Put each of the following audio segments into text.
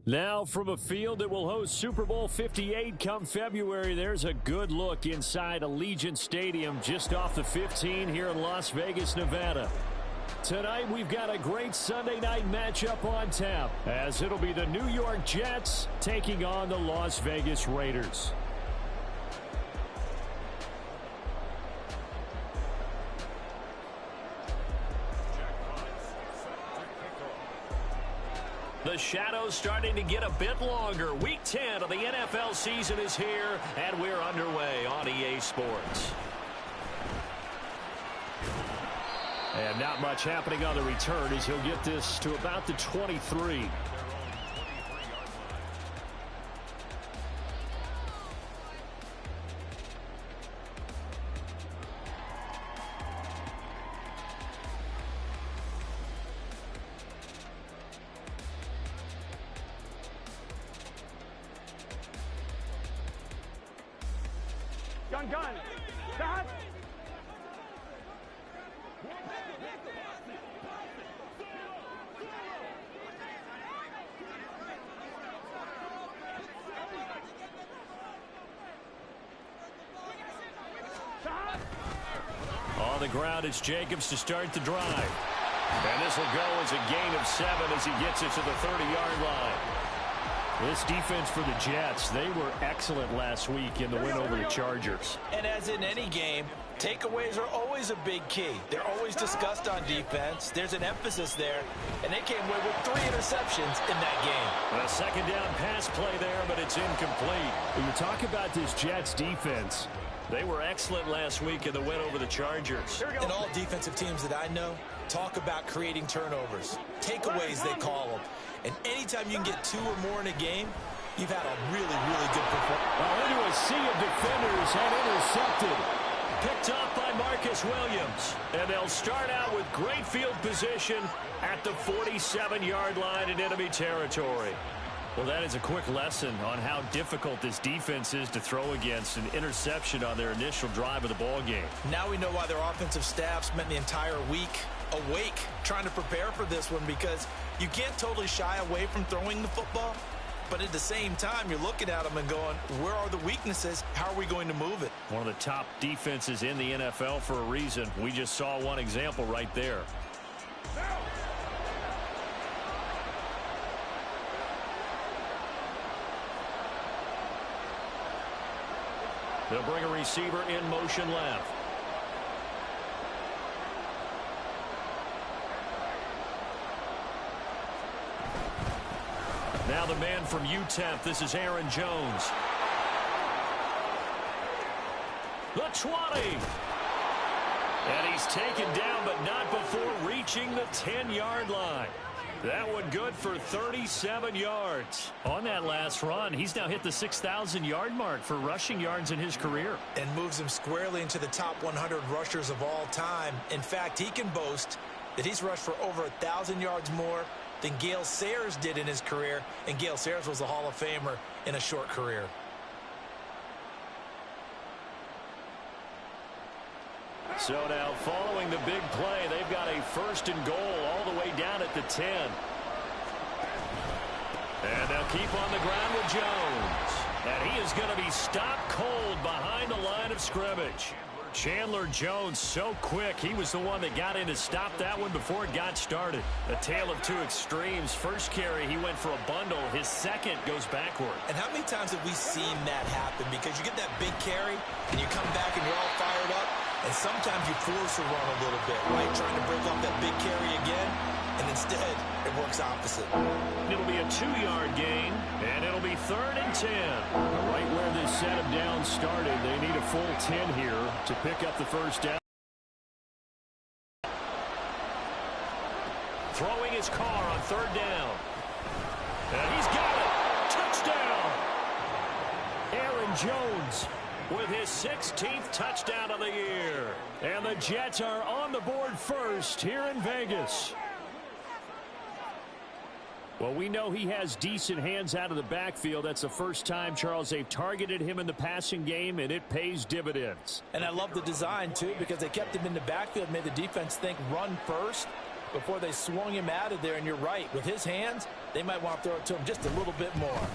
Now from a field that will host Super Bowl 58 come February, there's a good look inside Allegiant Stadium just off the 15 here in Las Vegas, Nevada. Tonight we've got a great Sunday night matchup on tap as it'll be the New York Jets taking on the Las Vegas Raiders. The shadow's starting to get a bit longer. Week 10 of the NFL season is here, and we're underway on EA Sports. And not much happening on the return as he'll get this to about the 23. Gun. Stop. On the ground, it's Jacobs to start the drive. And this will go as a gain of 7 as he gets it to the 30-yard line. This defense for the Jets, they were excellent last week in the win over the Chargers. And as in any game, takeaways are always a big key. They're always discussed on defense. There's an emphasis there, and they came away with 3 interceptions in that game. A second down pass play there, but it's incomplete. When you talk about this Jets defense, they were excellent last week in the win over the Chargers. And all defensive teams that I know talk about creating turnovers. Takeaways, they call them. And anytime you can get 2 or more in a game, you've had a really, really good performance. Into a sea of defenders and intercepted. Picked off by Marcus Williams. And they'll start out with great field position at the 47-yard line in enemy territory. Well, that is a quick lesson on how difficult this defense is to throw against. An interception on their initial drive of the ball game. Now we know why their offensive staff spent the entire week awake trying to prepare for this one, because you can't totally shy away from throwing the football, but at the same time you're looking at them and going, where are the weaknesses? How are we going to move it? One of the top defenses in the NFL for a reason. We just saw one example right there. They'll bring a receiver in motion left. Now the man from UTEP, this is Aaron Jones. The 20. And he's taken down, but not before reaching the 10-yard line. That one good for 37 yards. On that last run, he's now hit the 6,000-yard mark for rushing yards in his career. And moves him squarely into the top 100 rushers of all time. In fact, he can boast that he's rushed for over 1,000 yards more than Gale Sayers did in his career, and Gale Sayers was a Hall of Famer in a short career. So now following the big play, they've got a 1st and goal all the way down at the 10. And they'll keep on the ground with Jones. And he is going to be stopped cold behind the line of scrimmage. Chandler Jones so quick. He was the one that got in to stop that one before it got started. A tale of 2 extremes. First carry, he went for a bundle. His second goes backward. And how many times have we seen that happen? Because you get that big carry, and you come back and you're all fired up, and sometimes you force a run a little bit, right? Trying to break off that big carry again, and instead it works opposite. It'll be a 2-yard gain, and it'll be 3rd and 10. Right where this set of downs started, they need a full 10 here to pick up the first down. Throwing his car on 3rd down. And he's got it. Touchdown. Aaron Jones with his 16th touchdown of the year. And the Jets are on the board first here in Vegas. Well, we know he has decent hands out of the backfield. That's the first time, Charles, they've targeted him in the passing game, and it pays dividends. And I love the design, too, because they kept him in the backfield, made the defense think run first. before they swung him out of there. And you're right, with his hands, they might want to throw it to him just a little bit more.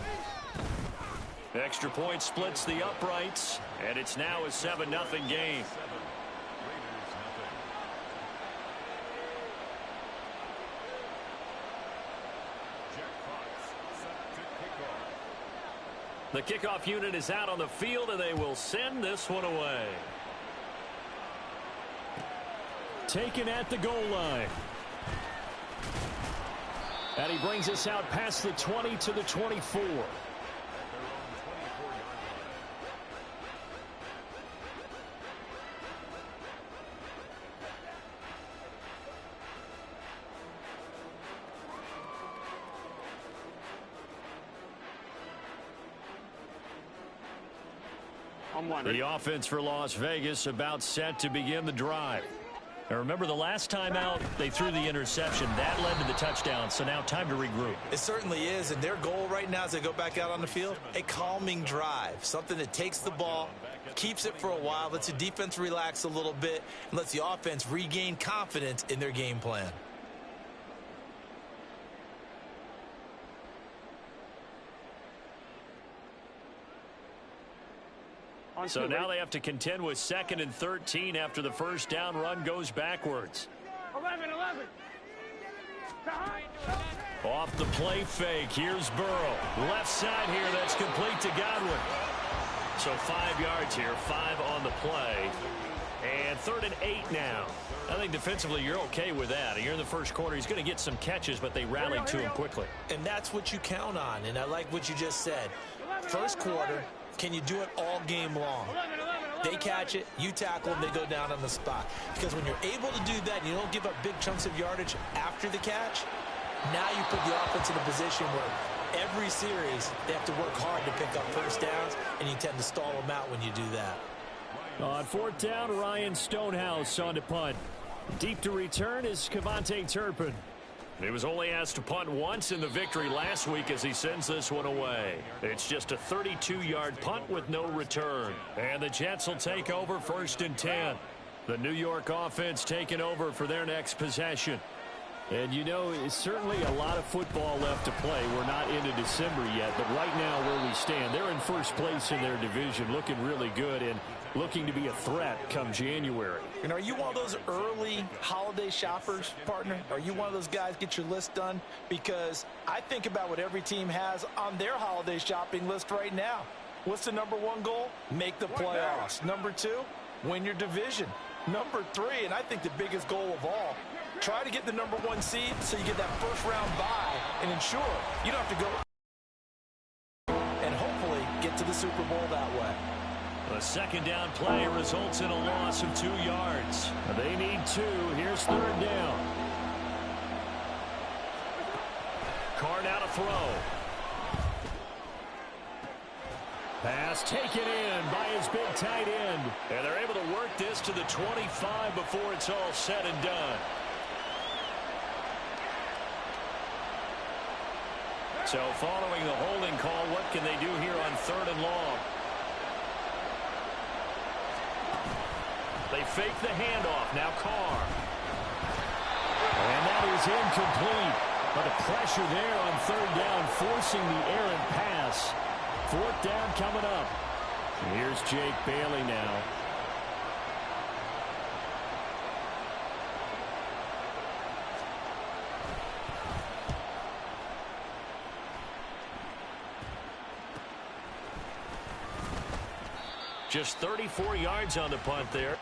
Extra point splits the uprights, and it's now a 7-0 game. The kickoff unit is out on the field, and they will send this one away. Taken at the goal line. And he brings us out past the 20 to the 24. The offense for Las Vegas about set to begin the drive. Now remember, the last time out, they threw the interception. That led to the touchdown, so now time to regroup. It certainly is, and their goal right now as they go back out on the field, a calming drive, something that takes the ball, keeps it for a while, lets the defense relax a little bit, and lets the offense regain confidence in their game plan. So now they have to contend with 2nd and 13 after the first down run goes backwards. 11. Off the play fake. Here's Burrow. Left side here. That's complete to Godwin. So 5 yards here. 5 on the play. And 3rd and 8 now. I think defensively you're okay with that. You're in the first quarter. He's going to get some catches, but they rallied to him quickly. And that's what you count on. And I like what you just said. First quarter. Can you do it all game long? They catch it, you tackle them, they go down on the spot. Because when you're able to do that and you don't give up big chunks of yardage after the catch, now you put the offense in a position where every series they have to work hard to pick up first downs, and you tend to stall them out when you do that. On 4th down, Ryan Stonehouse on to punt. Deep to return is Kevontae Turpin. He was only asked to punt once in the victory last week as he sends this one away. It's just a 32-yard punt with no return. And the Jets will take over 1st and 10. The New York offense taking over for their next possession. And, you know, it's certainly a lot of football left to play. We're not into December yet, but right now where we stand, they're in first place in their division, looking really good and looking to be a threat come January. And are you one of those early holiday shoppers, partner? Are you one of those guys get your list done? Because I think about what every team has on their holiday shopping list right now. What's the #1 goal? Make the playoffs. #2, win your division. #3, and I think the biggest goal of all, try to get the #1 seed so you get that first-round bye and ensure you don't have to go and hopefully get to the Super Bowl that way. A 2nd down play results in a loss of 2 yards. They need 2. Here's 3rd down. Carr now to throw. Pass taken in by his big tight end. And they're able to work this to the 25 before it's all said and done. So following the holding call, what can they do here on 3rd and long? They fake the handoff. Now Carr. And that is incomplete. But the pressure there on 3rd down, forcing the errant pass. 4th down coming up. Here's Jake Bailey now. Just 34 yards on the punt there.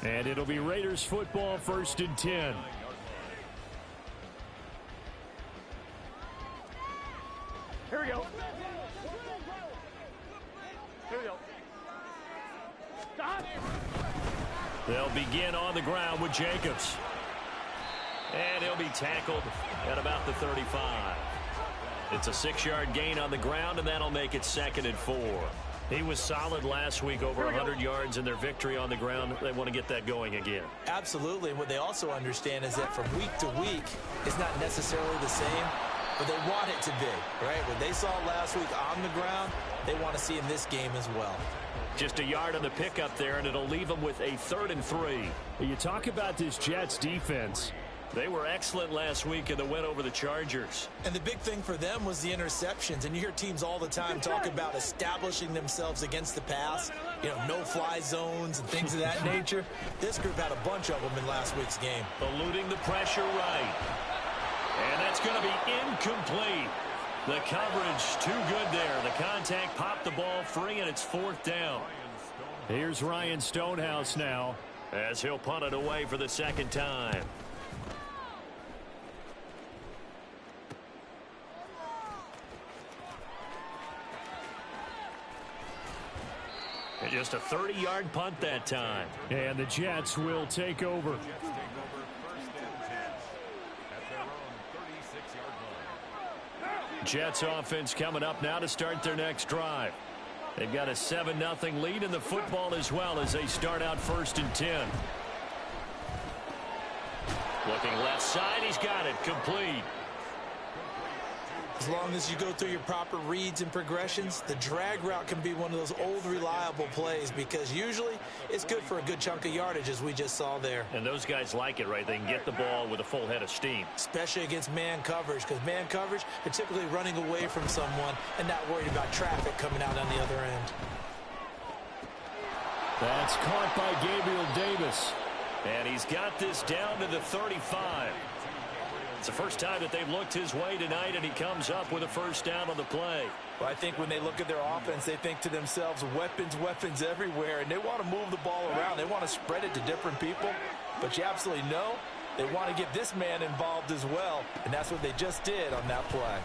And it'll be Raiders football, 1st and 10. Here we go. Stop. They'll begin on the ground with Jacobs. And he'll be tackled at about the 35. It's a 6-yard gain on the ground, and that'll make it 2nd and 4. He was solid last week, over 100 yards in their victory on the ground. They want to get that going again. Absolutely. And what they also understand is that from week to week, it's not necessarily the same, but they want it to be, right? What they saw last week on the ground, they want to see in this game as well. Just a yard on the pickup there, and it'll leave them with a 3rd and 3. You talk about this Jets defense. They were excellent last week in the win over the Chargers. And the big thing for them was the interceptions. And you hear teams all the time talk about establishing themselves against the pass, you know, no-fly zones and things of that nature. This group had a bunch of them in last week's game. Eluding the pressure right. And that's going to be incomplete. The coverage too good there. The contact popped the ball free, and it's 4th down. Here's Ryan Stonehouse now, as he'll punt it away for the 2nd time. And just a 30-yard punt that time. And the Jets will take over. Jets offense coming up now to start their next drive. They've got a 7-0 lead in the football as well as they start out 1st and 10. Looking left side, he's got it complete. As long as you go through your proper reads and progressions, the drag route can be one of those old reliable plays because usually it's good for a good chunk of yardage as we just saw there. And those guys like it, right? They can get the ball with a full head of steam. Especially against man coverage, because man coverage, they're typically running away from someone and not worried about traffic coming out on the other end. That's caught by Gabriel Davis. And he's got this down to the 35. It's the first time that they've looked his way tonight, and he comes up with a 1st down on the play. Well, I think when they look at their offense, they think to themselves, weapons, weapons everywhere, and they want to move the ball around. They want to spread it to different people, but you absolutely know they want to get this man involved as well, and that's what they just did on that play.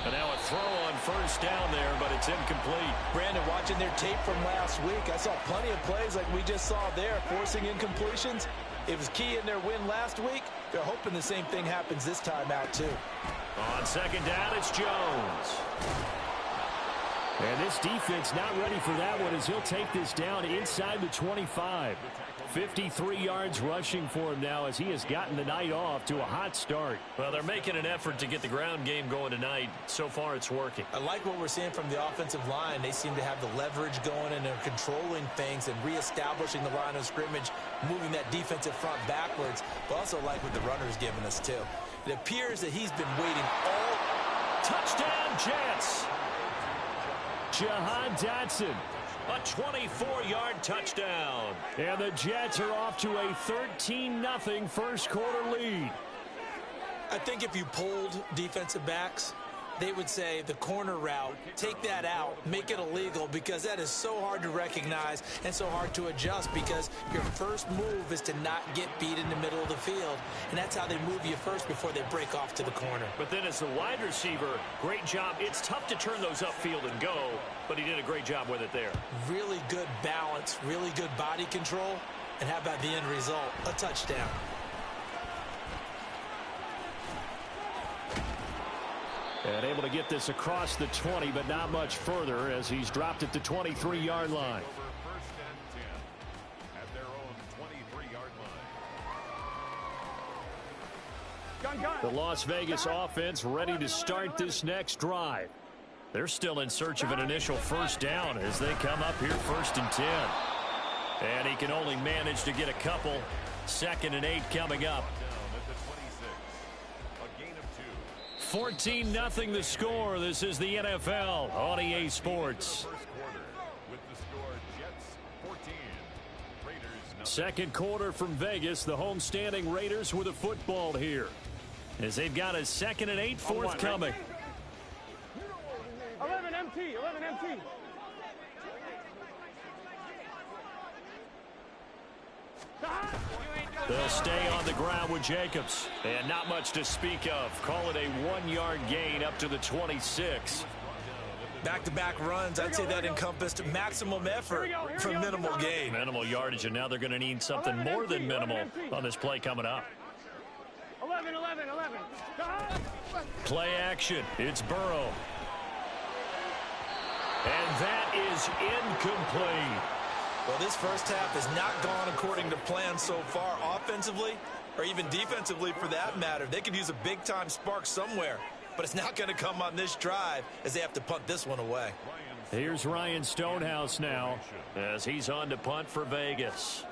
And now a throw on 1st down there, but it's incomplete. Brandon, watching their tape from last week, I saw plenty of plays like we just saw there, forcing incompletions. It was key in their win last week. They're hoping the same thing happens this time out, too. On 2nd down, it's Jones. And this defense not ready for that one as he'll take this down inside the 25. 53 yards rushing for him now as he has gotten the night off to a hot start. Well, they're making an effort to get the ground game going tonight. So far, it's working. I like what we're seeing from the offensive line. They seem to have the leverage going, and they're controlling things and reestablishing the line of scrimmage, moving that defensive front backwards. But also like what the runner's giving us, too. It appears that he's been waiting all... Touchdown, Jets! Jahan Dotson. A 24-yard touchdown. And the Jets are off to a 13-0 1st quarter lead. I think if you polled defensive backs, they would say the corner route, take that out, make it illegal, because that is so hard to recognize and so hard to adjust because your first move is to not get beat in the middle of the field, and that's how they move you first before they break off to the corner. But then as the wide receiver, great job. It's tough to turn those upfield and go, but he did a great job with it there. Really good balance, really good body control, and how about the end result? A touchdown. And able to get this across the 20, but not much further as he's dropped at the 23-yard line. At their own 23-yard line. The Las Vegas offense ready to start this next drive. They're still in search of an initial 1st down as they come up here 1st and 10. And he can only manage to get a couple. 2nd and 8 coming up. 14-0 the score. This is the NFL on EA Sports. 2nd quarter from Vegas. The homestanding Raiders with a football here as they've got a 2nd and 8 forthcoming. 11 MT, 11 MT. They'll stay on the ground with Jacobs. And not much to speak of. Call it a 1-yard gain up to the 26. Back-to-back runs, I'd say that encompassed maximum effort for minimal gain. Minimal yardage, and now they're going to need something more than minimal on this play coming up. 11, 11, 11. Play action. It's Burrow. And that is incomplete. Well, this first half has not gone according to plan so far offensively or even defensively for that matter. They could use a big-time spark somewhere, but it's not going to come on this drive as they have to punt this one away. Here's Ryan Stonehouse now as he's on to punt for Vegas.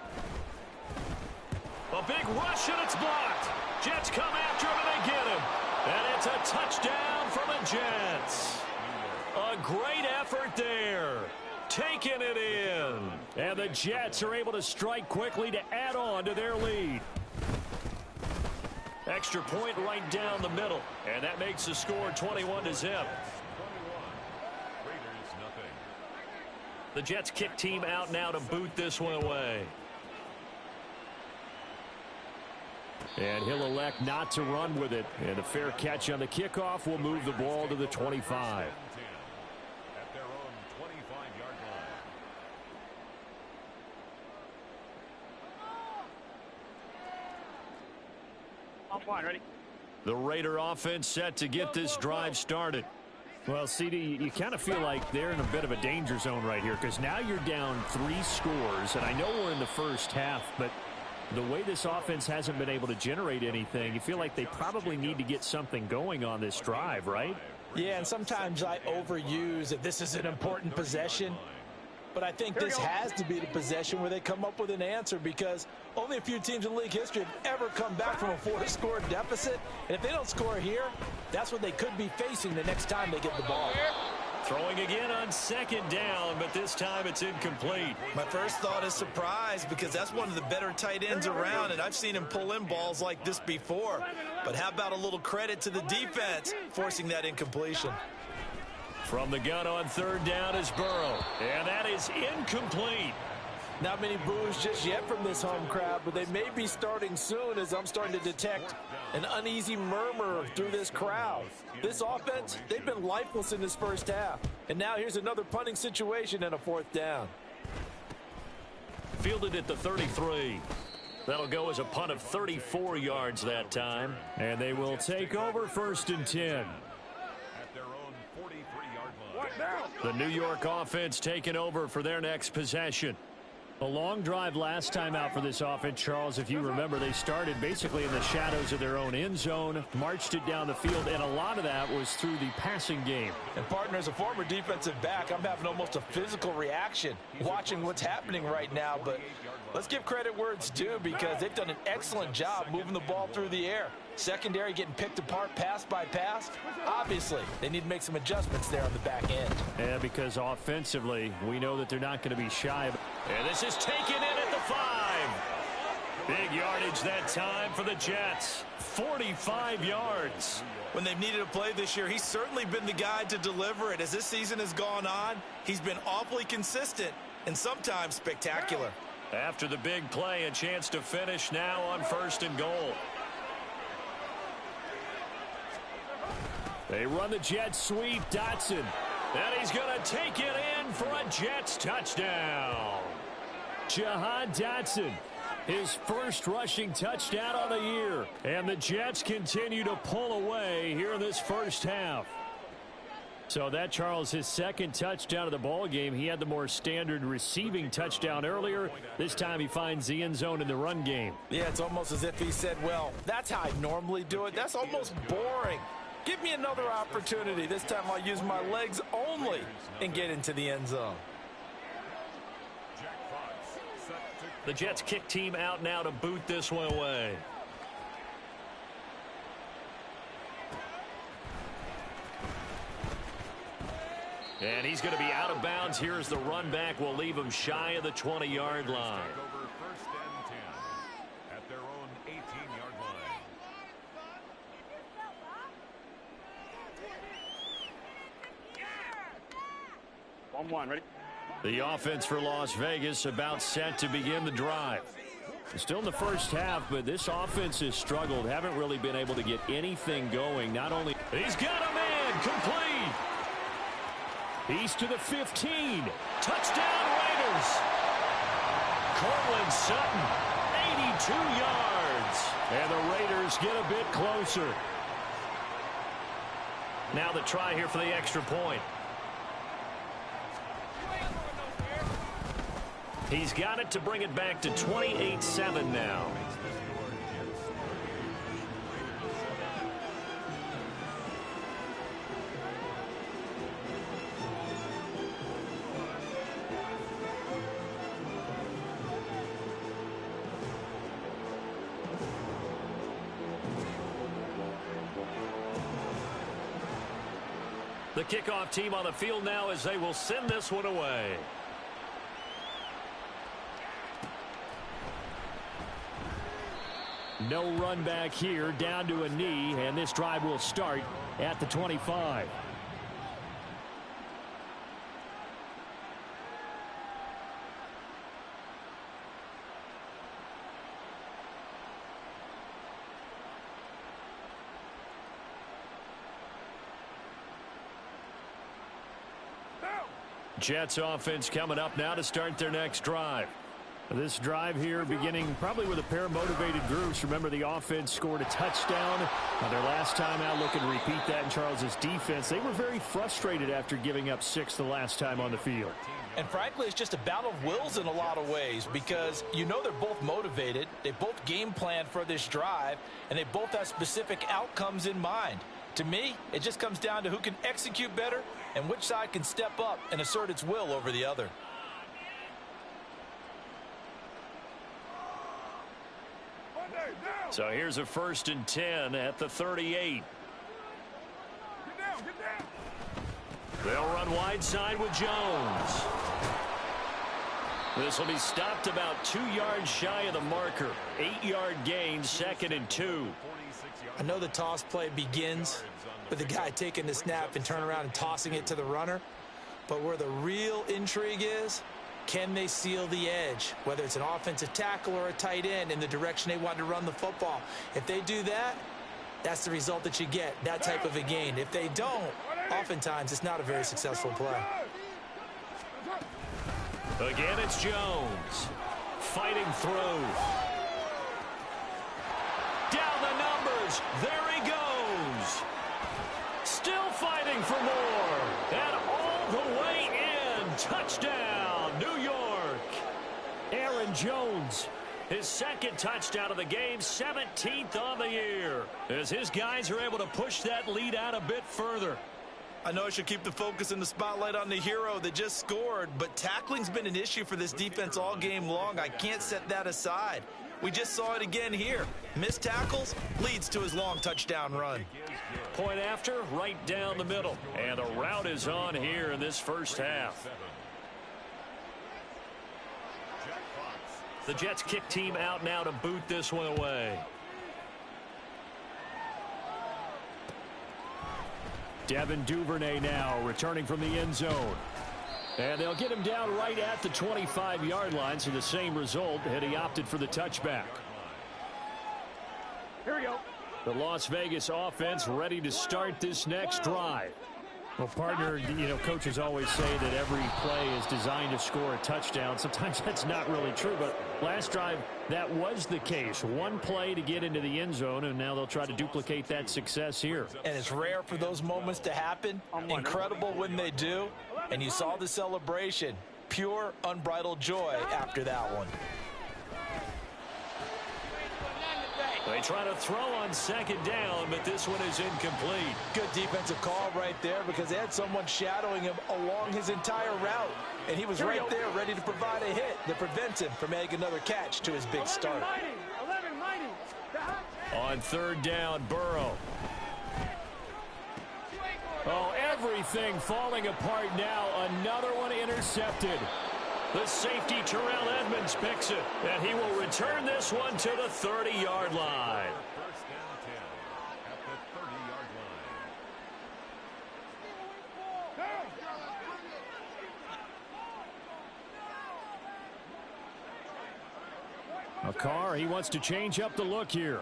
A big rush, and it's blocked. Jets come after him, and they get him. And it's a touchdown for the Jets. A great effort there. Taking it in. And the Jets are able to strike quickly to add on to their lead. Extra point right down the middle. And that makes the score 21-0. The Jets kick team out now to boot this one away. And he'll elect not to run with it. And a fair catch on the kickoff will move the ball to the 25. At their own 25-yard line. On one, ready? The Raider offense set to get this drive started. Well, CD, you kind of feel like they're in a bit of a danger zone right here because now you're down 3 scores, and I know we're in the first half, but the way this offense hasn't been able to generate anything, you feel like they probably need to get something going on this drive, right? Yeah, and sometimes I overuse that this is an important possession. But I think this has to be the possession where they come up with an answer because only a few teams in league history have ever come back from a 4-score deficit. And if they don't score here, that's what they could be facing the next time they get the ball. Throwing again on second down, but this time it's incomplete. My first thought is surprise because that's one of the better tight ends around, and I've seen him pull in balls like this before. But how about a little credit to the defense forcing that incompletion? From the gun on third down is Burrow, and that is incomplete. Not many boos just yet from this home crowd, but they may be starting soon as I'm starting to detect an uneasy murmur through this crowd. This offense, they've been lifeless in this first half. And now here's another punting situation and a 4th down. Fielded at the 33. That'll go as a punt of 34 yards that time. And they will take over 1st and 10. At their own 43-yard line. The New York offense taking over for their next possession. A long drive last time out for this offense, Charles. If you remember, they started basically in the shadows of their own end zone, marched it down the field, and a lot of that was through the passing game. And partner, as a former defensive back, I'm having almost a physical reaction watching what's happening right now. But let's give credit where it's due because they've done an excellent job moving the ball through the air. Secondary getting picked apart pass by pass. Obviously, they need to make some adjustments there on the back end. Yeah, because offensively, we know that they're not going to be shy. And this is taken in at the 5. Big yardage that time for the Jets. 45 yards. When they've needed a play this year, he's certainly been the guy to deliver it. As this season has gone on, he's been awfully consistent and sometimes spectacular. After the big play, a chance to finish now on 1st and goal. They run the jet sweep. Dotson. And he's going to take it in for a Jets touchdown. Jahan Dotson, his first rushing touchdown on the year. And the Jets continue to pull away here in this first half. So that, Charles, his 2nd touchdown of the ball game. He had the more standard receiving touchdown earlier. This time he finds the end zone in the run game. Yeah, it's almost as if he said, well, that's how I normally do it. That's almost boring. Give me another opportunity. This time I'll use my legs only and get into the end zone. The Jets kick team out now to boot this one away. And he's going to be out of bounds. Here's the run back. Will leave him shy of the 20-yard line. Over 1st and 10 at their own 18-yard line. One, ready? The offense for Las Vegas about set to begin the drive. Still in the first half, but this offense has struggled. Haven't really been able to get anything going. Not only... He's got a man complete. He's to the 15. Touchdown Raiders. Cortland Sutton, 92 yards. And the Raiders get a bit closer. Now the try here for the extra point. He's got it to bring it back to 28-7 now. The kickoff team on the field now as they will send this one away. No run back here, down to a knee, and this drive will start at the 25. Jets offense coming up now to start their next drive. This drive here beginning probably with a pair of motivated groups. Remember, the offense scored a touchdown their last time out. Looking to repeat that in Charles's defense. They were very frustrated after giving up 6 the last time on the field. And frankly, it's just a battle of wills in a lot of ways because you know they're both motivated. They both game planned for this drive, and they both have specific outcomes in mind. To me, it just comes down to who can execute better and which side can step up and assert its will over the other. So here's a 1st and 10 at the 38. They'll run wide side with Jones. This will be stopped about 2 yards shy of the marker. 8-yard gain, 2nd and 2. I know the toss play begins with the guy taking the snap and turn around and tossing it to the runner. But where the real intrigue is, can they seal the edge, whether it's an offensive tackle or a tight end, in the direction they want to run the football? If they do that, that's the result that you get, that type of a gain. If they don't, oftentimes it's not a very successful play. Again, it's Jones fighting through. Down the numbers. There he goes. Still fighting for more. And all the way in. Touchdown, New York. Aaron Jones, his 2nd touchdown of the game, 17th on the year, as his guys are able to push that lead out a bit further. I know I should keep the focus and the spotlight on the hero that just scored, but tackling's been an issue for this defense all game long. I can't set that aside. We just saw it again here. Missed tackles leads to his long touchdown run. Point after, right down the middle. And the route is on here in this first half. The Jets kick team out now to boot this one away. Devin Duvernay now returning from the end zone. And they'll get him down right at the 25-yard line, so the same result, and he opted for the touchback. Here we go. The Las Vegas offense ready to start this next drive. Well, partner, you know, coaches always say that every play is designed to score a touchdown. Sometimes that's not really true, but last drive, that was the case. One play to get into the end zone, and now they'll try to duplicate that success here. And it's rare for those moments to happen. Incredible when they do. And you saw the celebration. Pure, unbridled joy after that one. They try to throw on 2nd down, but this one is incomplete. Good defensive call right there because they had someone shadowing him along his entire route. And he was right there ready to provide a hit that prevents him from making another catch to his big start. 11-90. On 3rd down, Burrow. Oh, everything falling apart now. Another one intercepted. The safety, Terrell Edmonds, picks it, and he will return this one to the 30-yard line. 1st and 10 at the 30-yard line. Carr, he wants to change up the look here.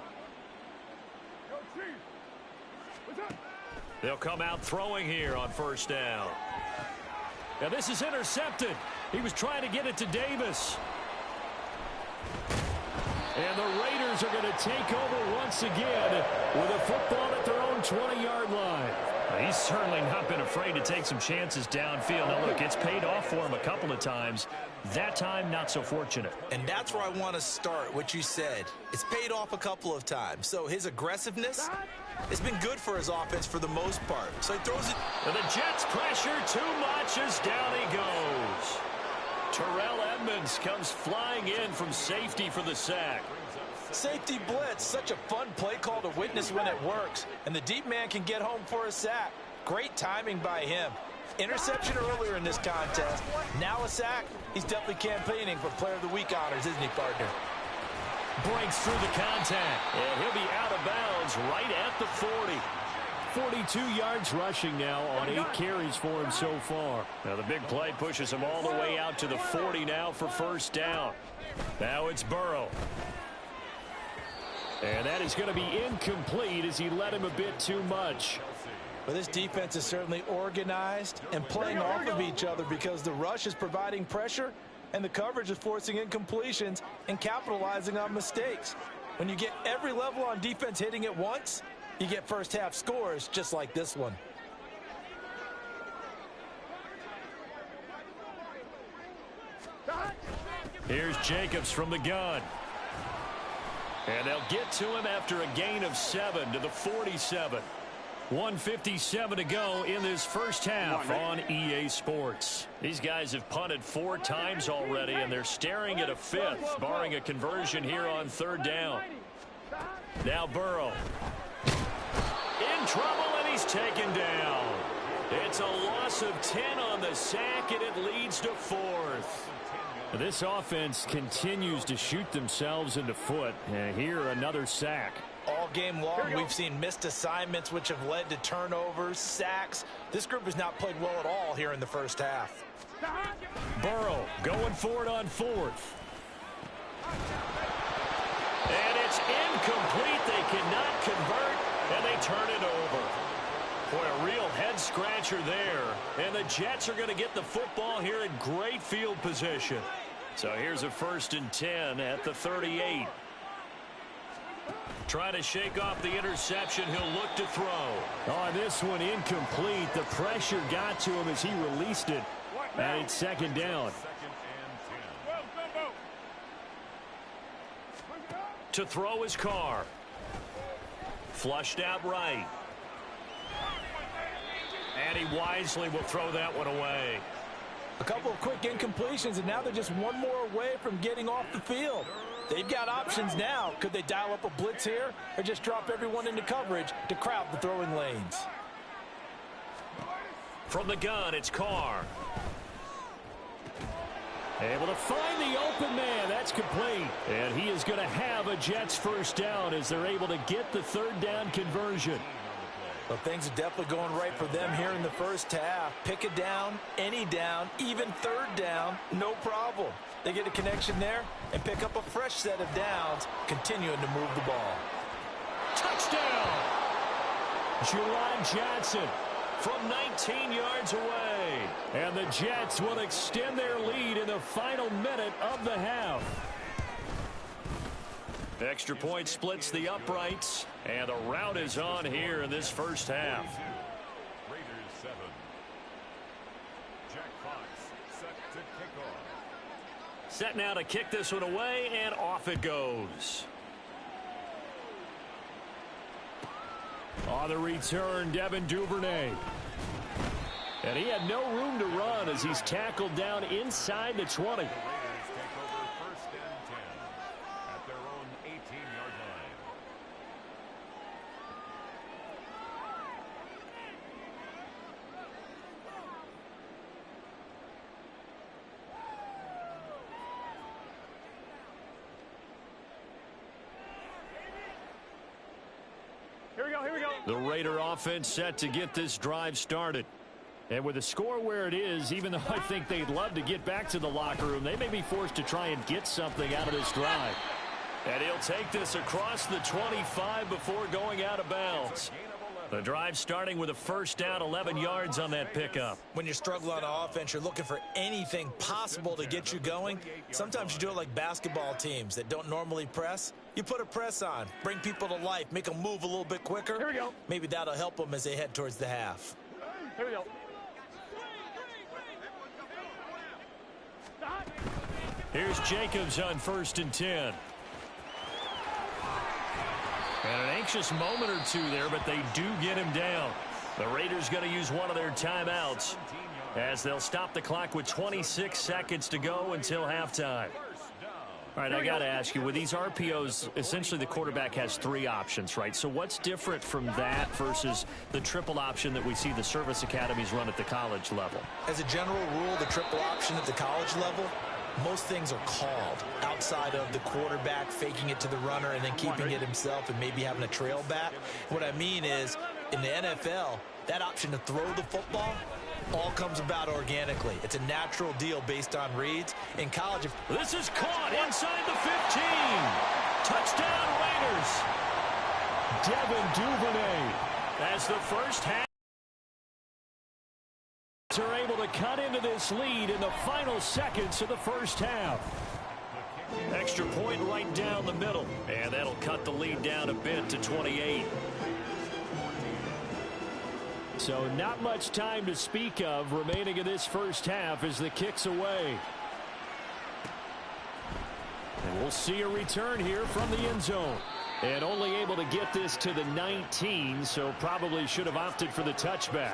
They'll come out throwing here on 1st down. Now this is intercepted. He was trying to get it to Davis. And the Raiders are going to take over once again with a football at their own 20-yard line. He's certainly not been afraid to take some chances downfield. Now, look, it's paid off for him a couple of times. That time, not so fortunate. And that's where I want to start, what you said. It's paid off a couple of times. So his aggressiveness has been good for his offense for the most part. So he throws it. And the Jets pressure too much as down he goes. Terrell Edmonds comes flying in from safety for the sack. Safety blitz, such a fun play call to witness when it works. And the deep man can get home for a sack. Great timing by him. Interception earlier in this contest. Now a sack. He's definitely campaigning for Player of the Week honors, isn't he, partner? Breaks through the contact. And he'll be out of bounds right at the 40. 42 yards rushing now on 8 carries for him so far. Now the big play pushes him all the way out to the 40 now for first down. Now it's Burrow. And that is going to be incomplete as he led him a bit too much. Well, this defense is certainly organized and playing off of each other because the rush is providing pressure and the coverage is forcing incompletions and capitalizing on mistakes. When you get every level on defense hitting at once, you get first half scores just like this one. Here's Jacobs from the gun. And they'll get to him after a gain of 7 to the 47. 1:57 to go in this first half on EA Sports. These guys have punted 4 times already, and they're staring at a 5th, barring a conversion here on 3rd down. Now Burrow. In trouble, and he's taken down. It's a loss of 10 on the sack, and it leads to 4th. This offense continues to shoot themselves in the foot. And here, another sack. All game long, we've seen missed assignments, which have led to turnovers, sacks. This group has not played well at all here in the first half. Burrow going for it on 4th. And it's incomplete. They cannot convert, and they turn it over. Boy, a real head-scratcher there. And the Jets are going to get the football here in great field position. So here's a 1st and 10 at the 38. Trying to shake off the interception. He'll look to throw. On this one, incomplete. The pressure got to him as he released it. And it's 2nd down. To throw his Carr. Flushed out right. And he wisely will throw that one away. A couple of quick incompletions, and now they're just one more away from getting off the field. They've got options now. Could they dial up a blitz here or just drop everyone into coverage to crowd the throwing lanes? From the gun, it's Carr. Able to find the open man. That's complete. And he is going to have a Jets first down as they're able to get the 3rd down conversion. Well, things are definitely going right for them here in the first half. Pick a down, any down, even 3rd down, no problem. They get a connection there and pick up a fresh set of downs, continuing to move the ball. Touchdown! Juwan Johnson from 19 yards away. And the Jets will extend their lead in the final minute of the half. Extra point splits the uprights, and the rout is on here in this first half. Raiders 7. Jack Fox set to kick off. Set now to kick this one away, and off it goes. On the return, Devin Duvernay. And he had no room to run as he's tackled down inside the 20. Here we go. The Raider offense set to get this drive started. And with the score where it is, even though I think they'd love to get back to the locker room, they may be forced to try and get something out of this drive. And he'll take this across the 25 before going out of bounds. The drive starting with a first down, 11 yards on that pickup. When you're struggling on offense, you're looking for anything possible to get you going. Sometimes you do it like basketball teams that don't normally press. You put a press on, bring people to life, make them move a little bit quicker. Here we go. Maybe that'll help them as they head towards the half. Here we go. Here's Jacobs on 1st and 10. And an anxious moment or two there, but they do get him down. The Raiders going to use one of their timeouts as they'll stop the clock with 26 seconds to go until halftime. All right, I got to ask you, with these RPOs, essentially the quarterback has 3 options, right? So what's different from that versus the triple option that we see the service academies run at the college level? As a general rule, the triple option at the college level, most things are called outside of the quarterback faking it to the runner and then keeping it himself and maybe having a trail back. What I mean is, in the NFL, that option to throw the football all comes about organically. It's a natural deal based on reads. In college, this is caught inside the 15. Touchdown Raiders. Devin Duvernay as the first half are able to cut into this lead in the final seconds of the first half. Extra point right down the middle, and that'll cut the lead down a bit to 28. So not much time to speak of remaining in this first half as the kick's away. And we'll see a return here from the end zone. And only able to get this to the 19, so probably should have opted for the touchback.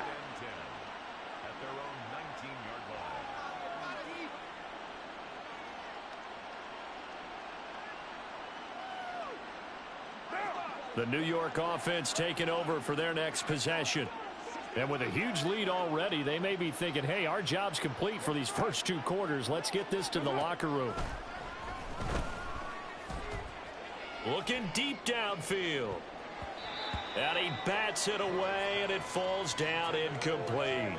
The New York offense taking over for their next possession. And with a huge lead already, they may be thinking, hey, our job's complete for these first 2 quarters. Let's get this to the locker room. Looking deep downfield. And he bats it away, and it falls down incomplete.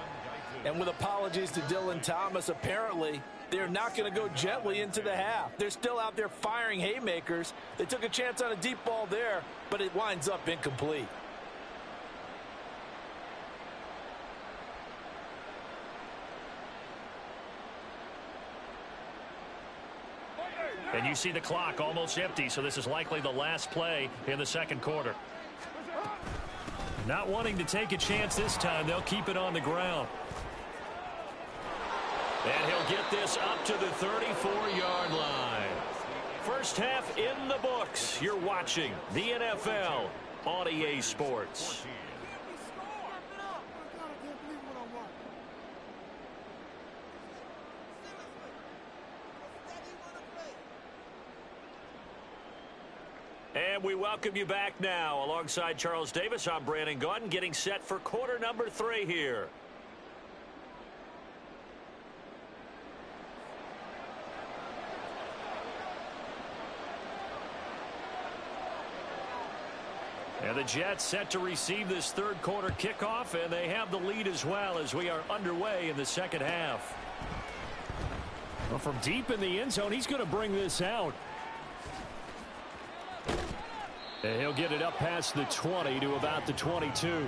and with apologies to Dylan Thomas, apparently they're not going to go gently into the half. They're still out there firing haymakers. They took a chance on a deep ball there, but it winds up incomplete. And you see the clock almost empty, so this is likely the last play in the second quarter. Not wanting to take a chance this time, they'll keep it on the ground. And he'll get this up to the 34-yard line. First half in the books. You're watching the NFL on EA Sports. And we welcome you back now. Alongside Charles Davis, I'm Brandon Gaudin, getting set for quarter number 3 here. And the Jets set to receive this third quarter kickoff, and they have the lead as well as we are underway in the second half. Well, from deep in the end zone, he's going to bring this out. And he'll get it up past the 20 to about the 22.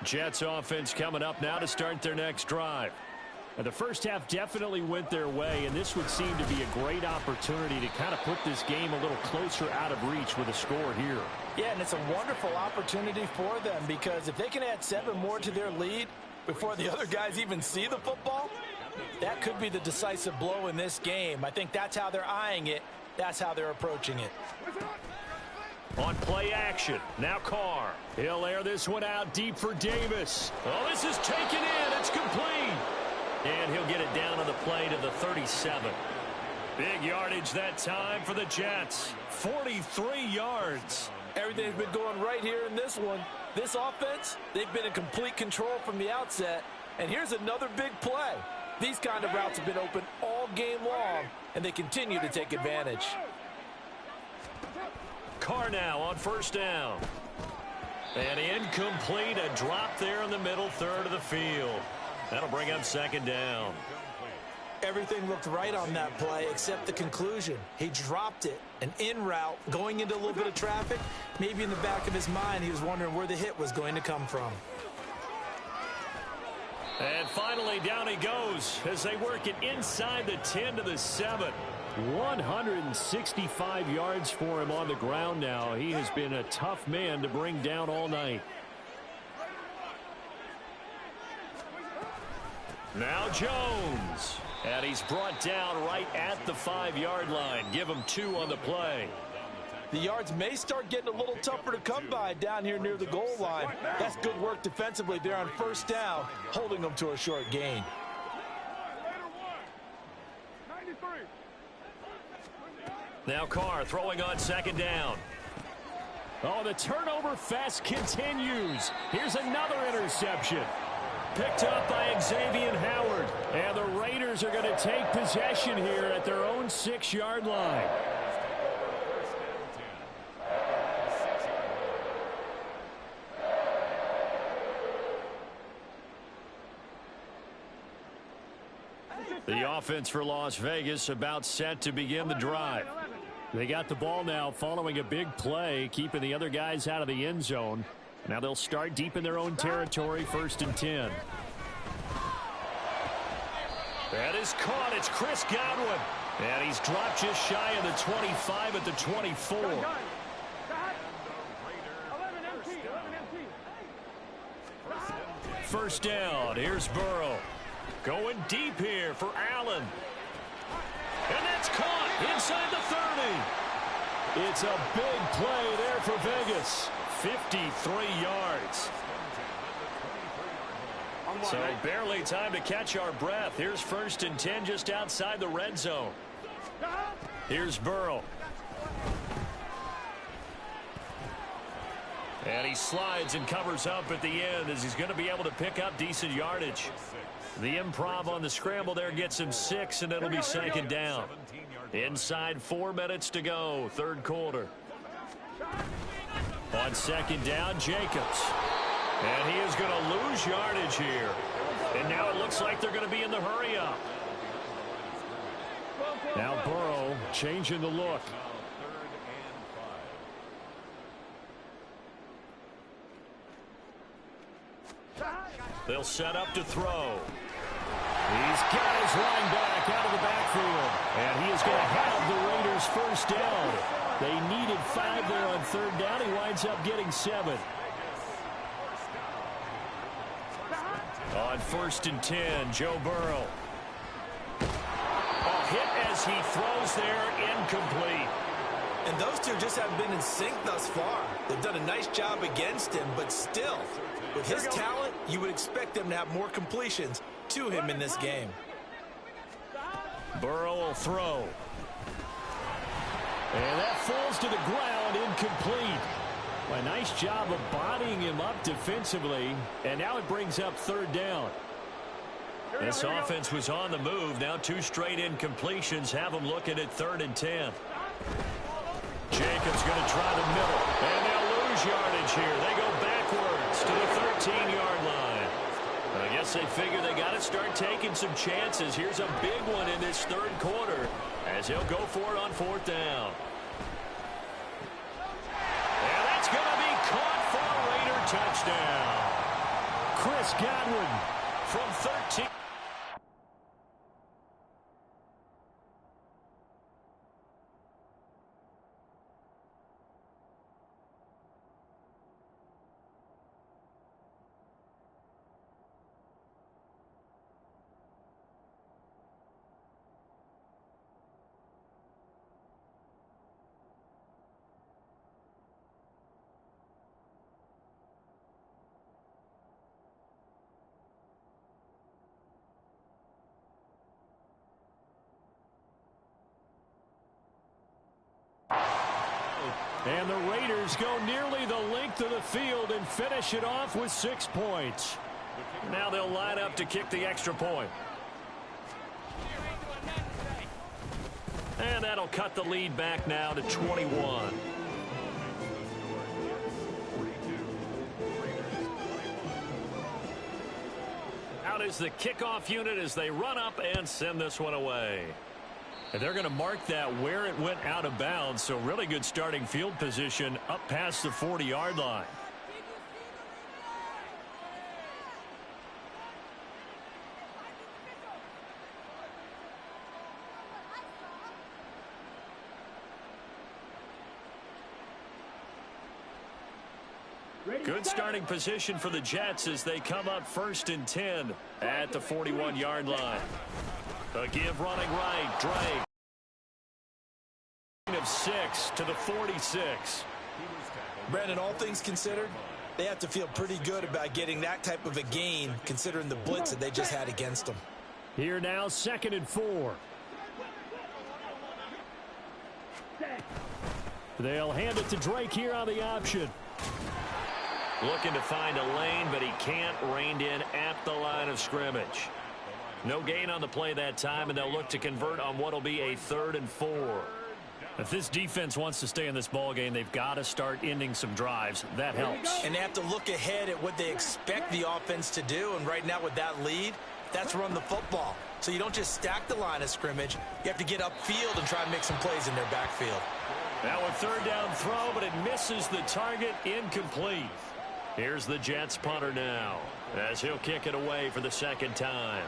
Jets offense coming up now to start their next drive. And the first half definitely went their way, and this would seem to be a great opportunity to kind of put this game a little closer out of reach with a score here. Yeah, and it's a wonderful opportunity for them, because if they can add 7 more to their lead before the other guys even see the football, that could be the decisive blow in this game. I think that's how they're eyeing it. That's how they're approaching it. On play action, now Carr. He'll air this one out deep for Davis. Oh, this is taken in. It's complete. And he'll get it down on the play to the 37. Big yardage that time for the Jets. 43 yards. Everything's been going right here in this one. This offense, they've been in complete control from the outset. And here's another big play. These kind of routes have been open all game long, and they continue to take advantage. Carr now on first down. And incomplete, a drop there in the middle third of the field. That'll bring up second down. Everything looked right on that play except the conclusion. He dropped it, an in route, going into a little bit of traffic. Maybe in the back of his mind, he was wondering where the hit was going to come from. And finally, down he goes as they work it inside the 10 to the 7. 165 yards for him on the ground now. He has been a tough man to bring down all night. Now Jones. And he's brought down right at the 5-yard line. Give him 2 on the play. The yards may start getting a little tougher to come by down here near the goal line. That's good work defensively there on first down, holding them to a short gain. Now Carr throwing on second down. Oh, the turnover fest continues. Here's another interception. Picked up by Xavier Howard. And the Raiders are going to take possession here at their own 6-yard line. The offense for Las Vegas about set to begin the drive. They got the ball now following a big play, keeping the other guys out of the end zone. Now they'll start deep in their own territory, 1st and 10. That is caught. It's Chris Godwin. And he's dropped just shy of the 25 at the 24. First down. Here's Burrow. Going deep here for Allen. And that's caught inside the 30. It's a big play there for Vegas. 53 yards. So barely time to catch our breath. Here's 1st and 10 just outside the red zone. Here's Burrow. And he slides and covers up at the end as he's going to be able to pick up decent yardage. The improv on the scramble there gets him 6, and it'll be 2nd down. Inside 4 minutes to go, 3rd quarter. On 2nd down, Jacobs. And he is going to lose yardage here. And now it looks like they're going to be in the hurry up. Now Burrow changing the look. They'll set up to throw. He's got his line back out of the backfield. And he is going to have the Raiders 1st down. They needed 5 there on 3rd down. He winds up getting 7. On 1st and 10, Joe Burrow. A hit as he throws there, incomplete. And those two just haven't been in sync thus far. They've done a nice job against him, but still, with his talent, you would expect them to have more completions to him in this game. Burrow will throw. And that falls to the ground, incomplete. A nice job of bodying him up defensively. And now it brings up 3rd down. This offense was on the move. Now 2 straight incompletions have them looking at 3rd and 10. Jacobs going to try the middle. And they'll lose yardage here. They go backwards to the 13-yard line. I guess they figure they got to start taking some chances. Here's a big one in this 3rd quarter as he'll go for it on 4th down. And that's going to be caught for a Raider touchdown. Chris Godwin from 13. And the Raiders go nearly the length of the field and finish it off with 6 points. Now they'll line up to kick the extra point. And that'll cut the lead back now to 21. Out is the kickoff unit as they run up and send this one away. And they're going to mark that where it went out of bounds, so really good starting field position up past the 40-yard line. Good starting position for the Jets as they come up 1st and 10 at the 41-yard line. A give running right, Drake. Of 6 to the 46. Brandon, all things considered, they have to feel pretty good about getting that type of a gain considering the blitz that they just had against them. Here now, 2nd and 4. They'll hand it to Drake here on the option. Looking to find a lane, but he can't. Reined in at the line of scrimmage. No gain on the play that time, and they'll look to convert on what will be a 3rd and 4. If this defense wants to stay in this ballgame, they've got to start ending some drives. That helps. And they have to look ahead at what they expect the offense to do, and right now with that lead, that's run the football. So you don't just stack the line of scrimmage. You have to get upfield and try and make some plays in their backfield. Now a 3rd down throw, but it misses the target. Incomplete. Here's the Jets punter now as he'll kick it away for the 2nd time.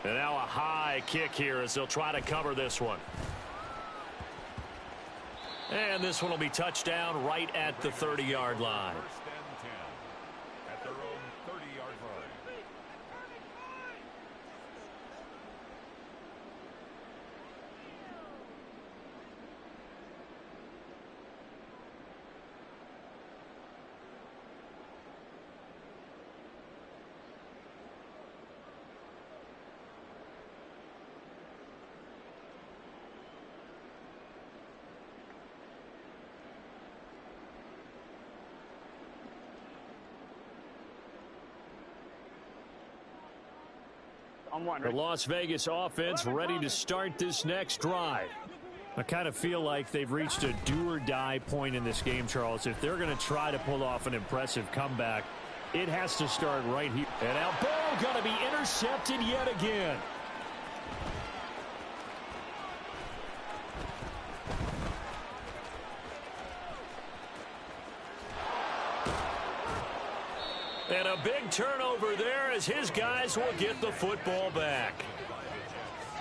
And now a high kick here as they'll try to cover this one. And this one will be touched down right at the 30-yard line. 1st and 10 at their own 30-yard line. The Las Vegas offense ready to start this next drive. I kind of feel like they've reached a do-or-die point in this game, Charles. If they're going to try to pull off an impressive comeback, it has to start right here. And now ball going to be intercepted yet again. And a big turnover there as his guys will get the football back.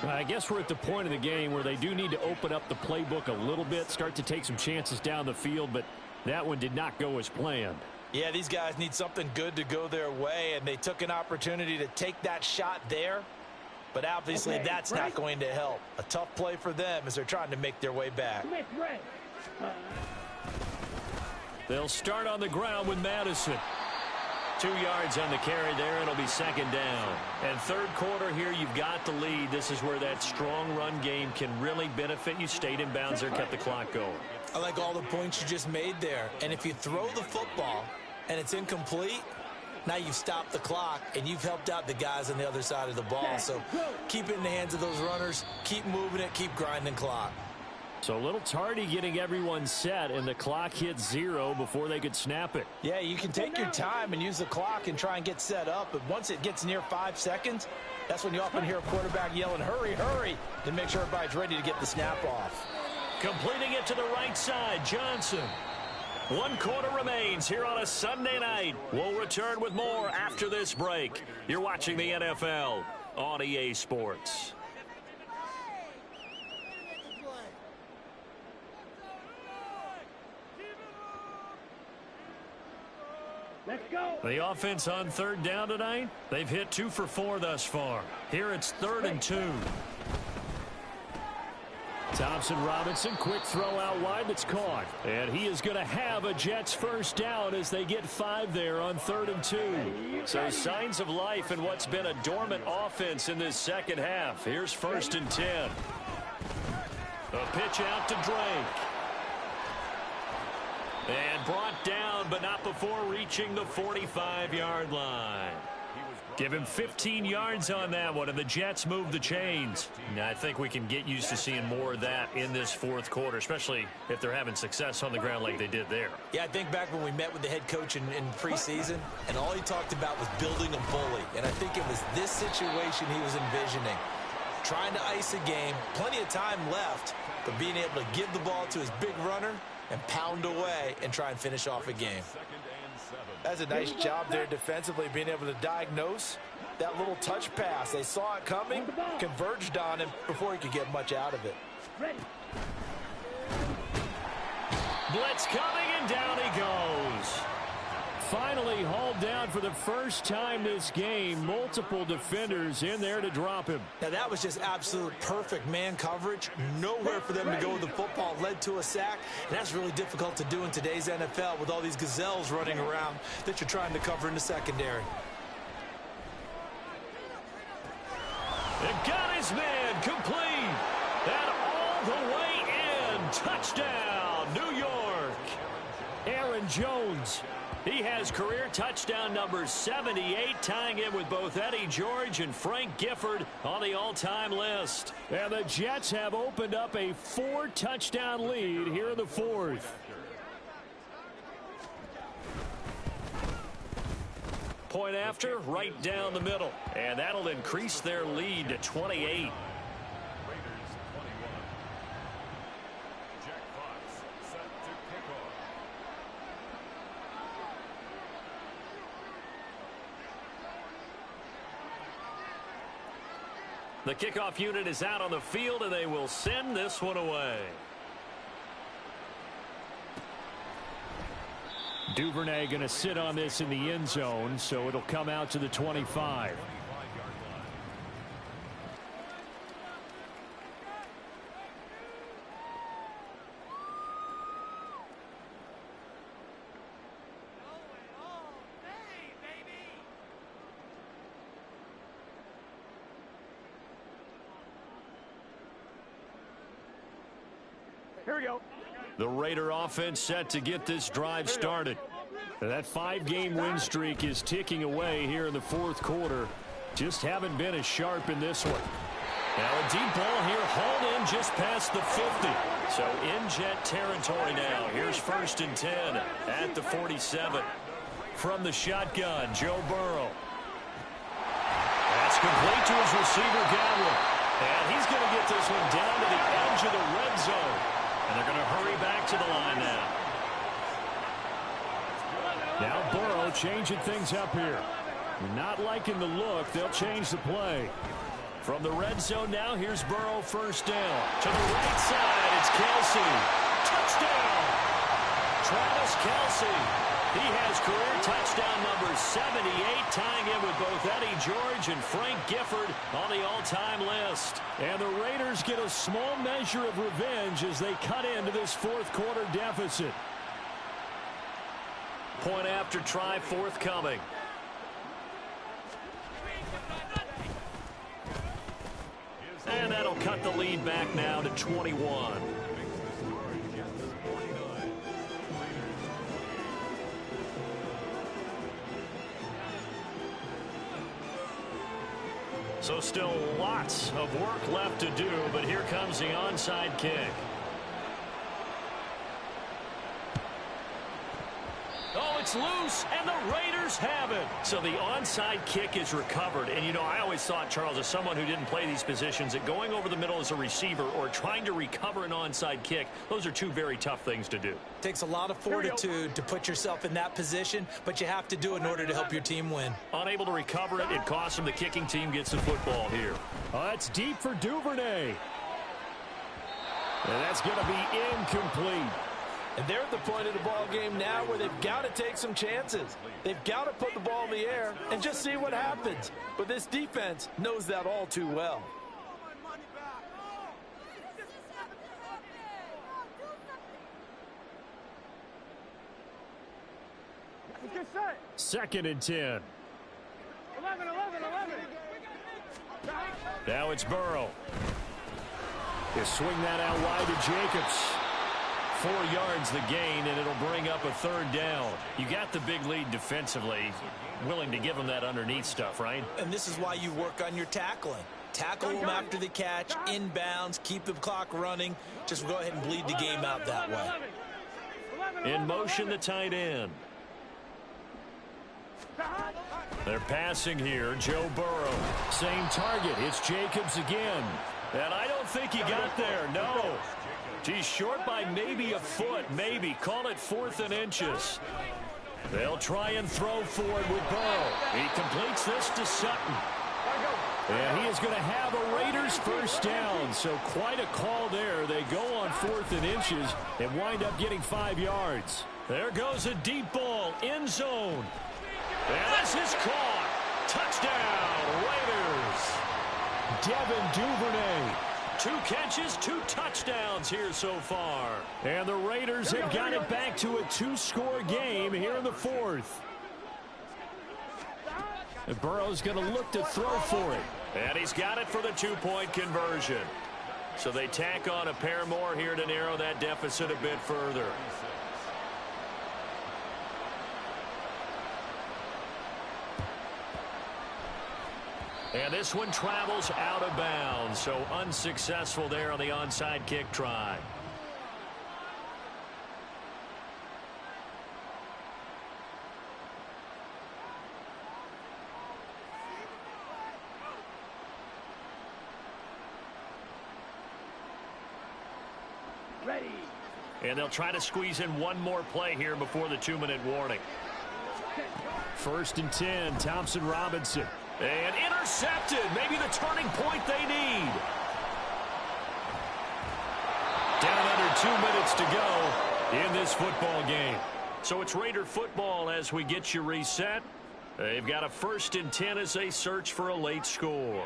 I guess we're at the point of the game where they do need to open up the playbook a little bit, start to take some chances down the field, but that one did not go as planned. Yeah, these guys need something good to go their way, and they took an opportunity to take that shot there, but obviously that's not going to help. A tough play for them as they're trying to make their way back. They'll start on the ground with Madison. 2 yards on the carry there. It'll be 2nd down. And 3rd quarter here, you've got the lead. This is where that strong run game can really benefit you. Stayed in bounds there, kept the clock going. I like all the points you just made there. And if you throw the football and it's incomplete, now you've stopped the clock and you've helped out the guys on the other side of the ball. So keep it in the hands of those runners. Keep moving it. Keep grinding clock. So a little tardy getting everyone set, and the clock hit 0 before they could snap it. Yeah, you can take your time and use the clock and try and get set up, but once it gets near 5 seconds, that's when you often hear a quarterback yelling, hurry, hurry, to make sure everybody's ready to get the snap off. Completing it to the right side, Johnson. 1 quarter remains here on a Sunday night. We'll return with more after this break. You're watching the NFL on EA Sports. Let's go. The offense on 3rd down tonight, they've hit 2 for 4 thus far. Here it's 3rd and 2. Thompson Robinson, quick throw out wide that's caught. And he is going to have a Jets 1st down as they get 5 there on 3rd and 2. So signs of life in what's been a dormant offense in this 2nd half. Here's 1st and 10. A pitch out to Drake. And brought down, but not before reaching the 45-yard line. He was Give him 15 yards on that one, and the Jets move the chains. Now, I think we can get used to seeing more of that in this fourth quarter, especially if they're having success on the ground like they did there. Yeah, I think back when we met with the head coach in preseason, and all he talked about was building a bully. And I think it was this situation he was envisioning. Trying to ice a game, plenty of time left, but being able to give the ball to his big runner and pound away and try and finish off a game. That's a nice job there defensively, being able to diagnose that little touch pass. They saw it coming, converged on him before he could get much out of it. Blitz coming, and down he goes. Finally hauled down for the first time this game. Multiple defenders in there to drop him. Now that was just absolute perfect man coverage. Nowhere for them to go with the football. Led to a sack. And that's really difficult to do in today's NFL with all these gazelles running around that you're trying to cover in the secondary. It got his man complete. And all the way in. Touchdown, New York. Aaron Jones. He has career touchdown number 78, tying him with both Eddie George and Frank Gifford on the all-time list. And the Jets have opened up a 4-touchdown lead here in the fourth. Point after, right down the middle. And that'll increase their lead to 28. The kickoff unit is out on the field, and they will send this one away. Duvernay going to sit on this in the end zone, so it'll come out to the 25. Here we go. The Raider offense set to get this drive started. That 5-game win streak is ticking away here in the fourth quarter. Just haven't been as sharp in this one. Now a deep ball here, hauled in just past the 50. So in Jet territory now. Here's 1st and 10 at the 47. From the shotgun, Joe Burrow. That's complete to his receiver, Godwin. And he's going to get this one down to the edge of the red zone. And they're going to hurry back to the line now. Now Burrow changing things up here. Not liking the look. They'll change the play. From the red zone now, here's Burrow, 1st down. To the right side, it's Kelsey. Touchdown! Travis Kelsey. He has career touchdown number 78, tying him with both Eddie George and Frank Gifford on the all-time list. And the Raiders get a small measure of revenge as they cut into this fourth quarter deficit. Point after try forthcoming. And that'll cut the lead back now to 21. So still lots of work left to do, but here comes the onside kick. Oh, it's loose, and the Raiders have it. So the onside kick is recovered. And, you know, I always thought, Charles, as someone who didn't play these positions, that going over the middle as a receiver or trying to recover an onside kick, those are two very tough things to do. Takes a lot of fortitude to put yourself in that position, but you have to do it in order to help your team win. Unable to recover it, it costs him. The kicking team gets the football here. That's deep for Duvernay. And that's going to be incomplete. And they're at the point of the ball game now where they've got to take some chances. They've got to put the ball in the air and just see what happens. But this defense knows that all too well. Get set. 2nd and 10. 11. Now it's Burrow. He'll swing that out wide to Jacobs. 4 yards the gain, and it'll bring up a 3rd down. You got the big lead defensively. Willing to give them that underneath stuff, right? And this is why you work on your tackling. Tackle them after the catch, inbounds, keep the clock running. Just go ahead and bleed the game out that way. In motion, the tight end. They're passing here. Joe Burrow. Same target. It's Jacobs again. And I don't think he got there. No. He's short by maybe a foot. Maybe. Call it 4th and inches. They'll try and throw for it with Burrow. He completes this to Sutton. And he is going to have a Raiders first down. So quite a call there. They go on 4th and inches and wind up getting 5 yards. There goes a deep ball. End zone. And this is caught. Touchdown, Raiders. Devin Duvernay. 2 catches, 2 touchdowns here so far. And the Raiders have got it back to a 2-score game here in the 4th. And Burrow's going to look to throw for it. And he's got it for the 2-point conversion. So they tack on a pair more here to narrow that deficit a bit further. And this one travels out of bounds, so unsuccessful there on the onside kick try. Ready. And they'll try to squeeze in one more play here before the 2-minute warning. 1st and 10, Thompson Robinson. And intercepted. Maybe the turning point they need. Down under 2 minutes to go in this football game. So it's Raider football as we get you reset. They've got a 1st and 10 as they search for a late score.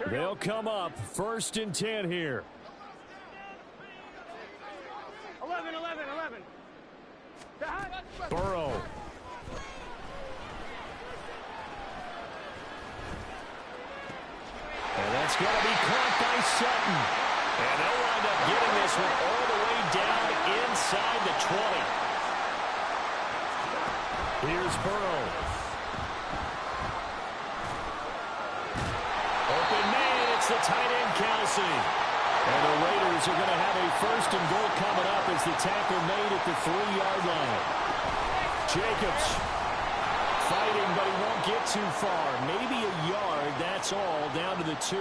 They'll come up 1st and 10 here. 11. Burrow. And that's going to be caught by Sutton. And they'll wind up getting this one all the way down inside the 20. Here's Burrow. Open man, it's the tight end, Kelsey. And the Raiders are going to have a 1st and goal coming up as the tackle made at the 3-yard line. Jacobs fighting, but he won't get too far. Maybe a yard, that's all, down to the 2.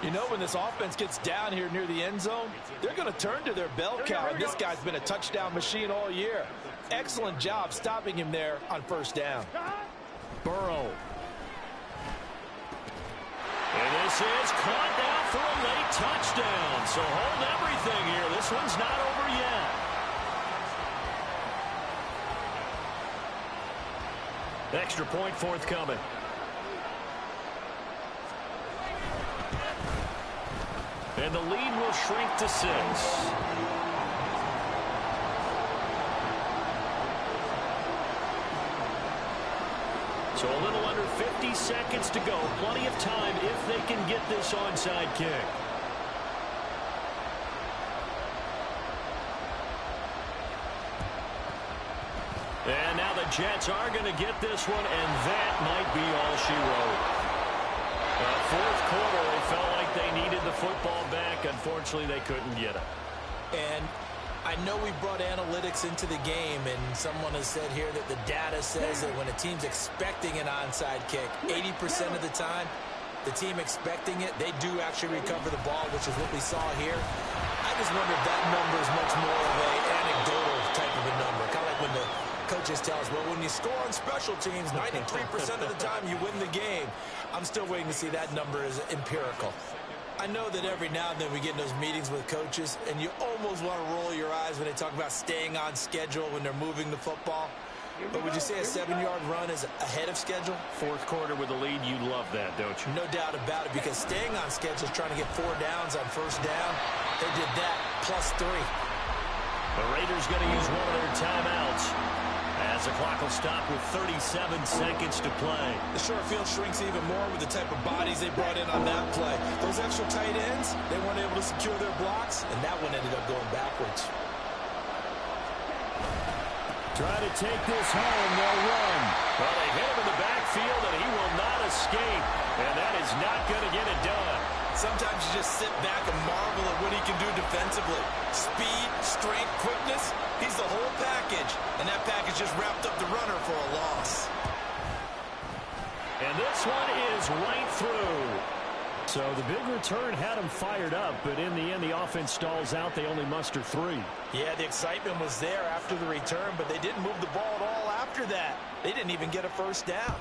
You know, when this offense gets down here near the end zone, they're going to turn to their bell cow, and this guy's been a touchdown machine all year. Excellent job stopping him there on 1st down. Burrow. And this is caught down for a late touchdown. So hold everything here. This one's not over yet. Extra point forthcoming. And the lead will shrink to 6. So a little under 50 seconds to go. Plenty of time if they can get this onside kick. And now the Jets are going to get this one, and that might be all she wrote. 4th quarter, they felt like they needed the football back. Unfortunately, they couldn't get it. And I know we brought analytics into the game, and someone has said here that the data says that when a team's expecting an onside kick, 80% of the time, the team expecting it, they do actually recover the ball, which is what we saw here. I just wonder if that number is much more of an anecdotal type of a number, kind of like when the coaches tell us, well, when you score on special teams, 93% of the time you win the game. I'm still waiting to see that number as empirical. I know that every now and then we get in those meetings with coaches, and you almost want to roll your eyes when they talk about staying on schedule when they're moving the football. But would you say a 7-yard run is ahead of schedule? 4th quarter with the lead, you love that, don't you? No doubt about it, because staying on schedule is trying to get 4 downs on 1st down. They did that, +3. The Raiders going to use one of their timeouts as As the clock will stop with 37 seconds to play. The short field shrinks even more with the type of bodies they brought in on that play. Those extra tight ends, they weren't able to secure their blocks, and that one ended up going backwards. Try to take this home. They'll run. Well, they hit him in the backfield, and he will not escape. And that is not going to get it done. Sometimes you just sit back and marvel at what he can do defensively. Speed, strength, quickness, he's the whole package. And that package just wrapped up the runner for a loss. And this one is right through. So the big return had him fired up, but in the end, the offense stalls out. They only muster 3. Yeah, the excitement was there after the return, but they didn't move the ball at all after that. They didn't even get a first down.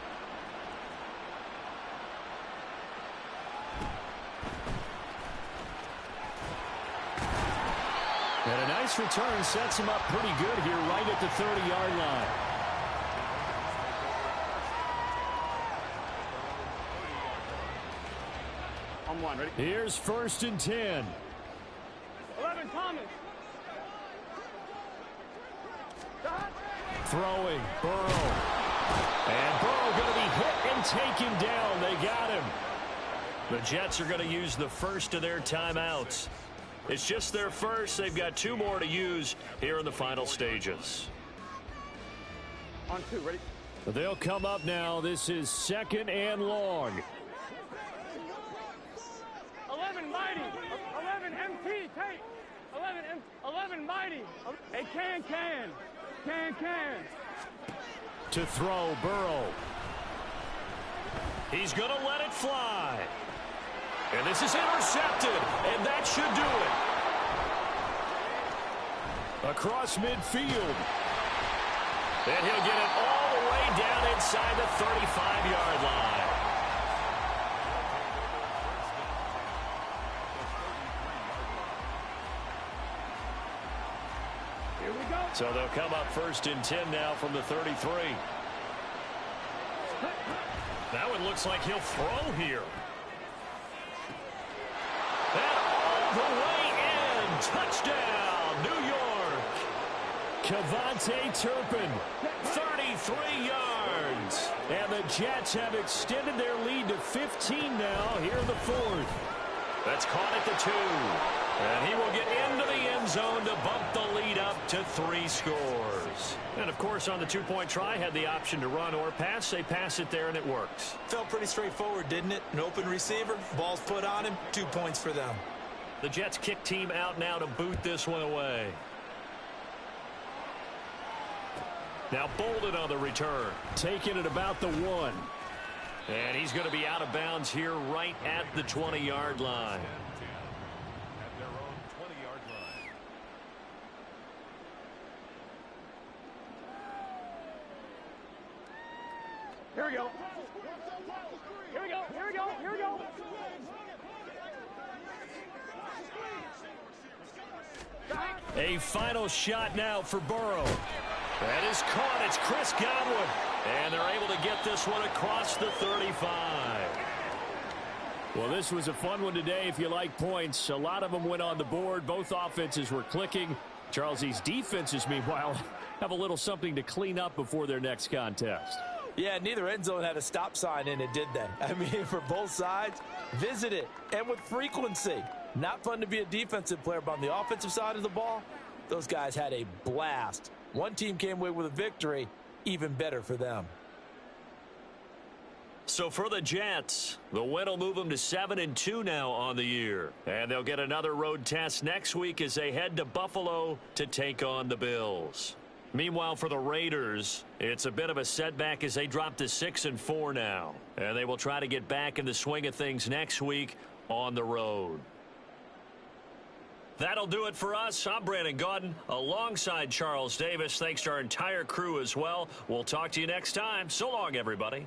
And a nice return sets him up pretty good here right at the 30-yard line. On one, ready? Here's 1st and 10. 11, Thomas. Throwing, Burrow. And Burrow going to be hit and taken down. They got him. The Jets are going to use the first of their timeouts. It's just their first. They've got 2 more to use here in the final stages. On 2, ready? They'll come up now. This is 2nd and long. 11, mighty. 11, MT, take. 11, mighty. Hey, can. To throw, Burrow. He's going to let it fly. And this is intercepted, and that should do it. Across midfield. And he'll get it all the way down inside the 35-yard line. Here we go. So they'll come up 1st and 10 now from the 33. That one looks like he'll throw here. And all the way in. Touchdown, New York. Kevontae Turpin. 33 yards. And the Jets have extended their lead to 15 now here in the 4th. That's caught at the 2. And he will get into the end zone to bump the lead up to 3 scores. And, of course, on the 2-point try, had the option to run or pass. They pass it there, and it works. Felt pretty straightforward, didn't it? An open receiver, ball's put on him, 2 points for them. The Jets kick team out now to boot this one away. Now Bolden on the return. Taking it about the 1. And he's going to be out of bounds here right at the 20-yard line. At their own 20-yard line. Here we go. A final shot now for Burrow. That is caught. It's Chris Godwin. And they're able to get this one across the 35. Well, this was a fun one today if you like points. A lot of them went on the board. Both offenses were clicking. Charles, these defenses, meanwhile, have a little something to clean up before their next contest. Yeah, neither end zone had a stop sign in it, did they? I mean, for both sides, visit it, and with frequency. Not fun to be a defensive player, but on the offensive side of the ball, those guys had a blast. One team came away with a victory, even better for them. So for the Jets, the win will move them to 7-2 now on the year. And they'll get another road test next week as they head to Buffalo to take on the Bills. Meanwhile, for the Raiders, it's a bit of a setback as they drop to 6-4 now. And they will try to get back in the swing of things next week on the road. That'll do it for us. I'm Brandon Gaudin alongside Charles Davis. Thanks to our entire crew as well. We'll talk to you next time. So long, everybody.